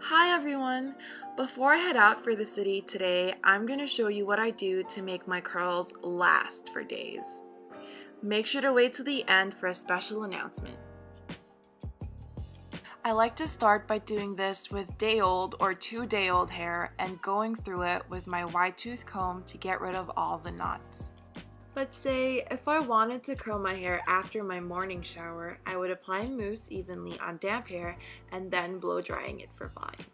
Hi everyone! Before I head out for the city today, I'm going to show you what I do to make my curls last for days. Make sure to wait till the end for a special announcement. I like to start by doing this with day-old or 2-day-old hair and going through it with my wide tooth comb to get rid of all the knots. But say, if I wanted to curl my hair after my morning shower, I would apply mousse evenly on damp hair and then blow drying it for fine.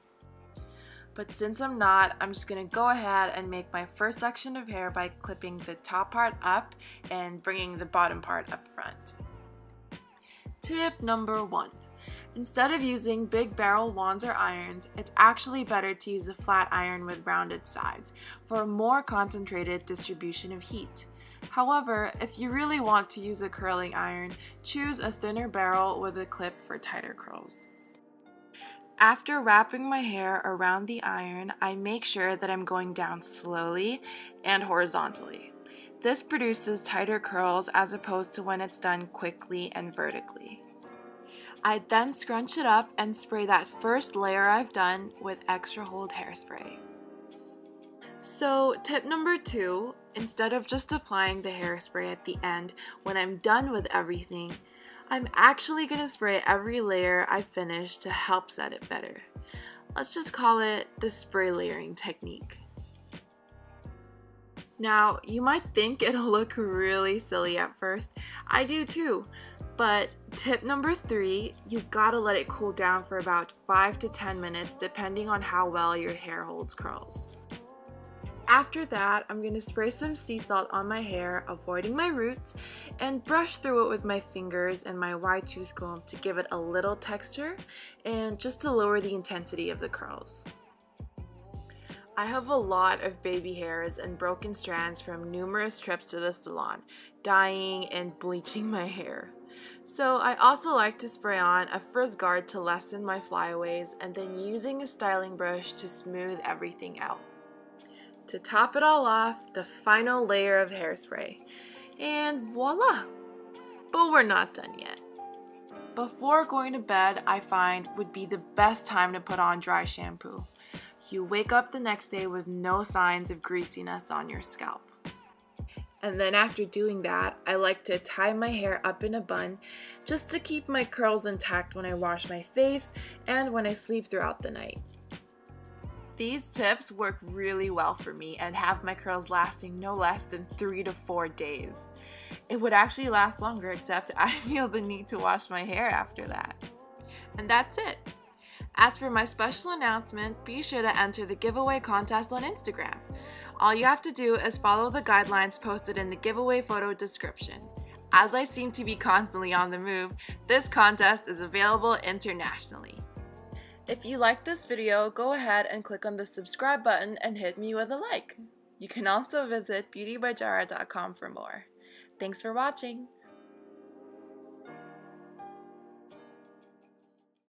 But since I'm not, I'm just going to go ahead and make my first section of hair by clipping the top part up and bringing the bottom part up front. Tip number 1. Instead of using big barrel wands or irons, it's actually better to use a flat iron with rounded sides for a more concentrated distribution of heat. However, if you really want to use a curling iron, choose a thinner barrel with a clip for tighter curls. After wrapping my hair around the iron, I make sure that I'm going down slowly and horizontally. This produces tighter curls as opposed to when it's done quickly and vertically. I then scrunch it up and spray that first layer I've done with extra hold hairspray. So tip number 2, instead of just applying the hairspray at the end when I'm done with everything, I'm actually going to spray every layer I finish to help set it better. Let's just call it the spray layering technique. Now, you might think it'll look really silly at first. I do too. But tip number 3, you gotta let it cool down for about 5 to 10 minutes depending on how well your hair holds curls. After that, I'm going to spray some sea salt on my hair, avoiding my roots, and brush through it with my fingers and my wide tooth comb to give it a little texture and just to lower the intensity of the curls. I have a lot of baby hairs and broken strands from numerous trips to the salon, dyeing and bleaching my hair. So I also like to spray on a frizz guard to lessen my flyaways and then using a styling brush to smooth everything out. To top it all off, the final layer of hairspray. And voila! But we're not done yet. Before going to bed, I find would be the best time to put on dry shampoo. You wake up the next day with no signs of greasiness on your scalp. And then after doing that, I like to tie my hair up in a bun just to keep my curls intact when I wash my face and when I sleep throughout the night. These tips work really well for me and have my curls lasting no less than 3 to 4 days. It would actually last longer, except I feel the need to wash my hair after that. And that's it. As for my special announcement, be sure to enter the giveaway contest on Instagram. All you have to do is follow the guidelines posted in the giveaway photo description. As I seem to be constantly on the move, this contest is available internationally. If you liked this video, go ahead and click on the subscribe button and hit me with a like. You can also visit beautybyjaira.com for more. Thanks for watching.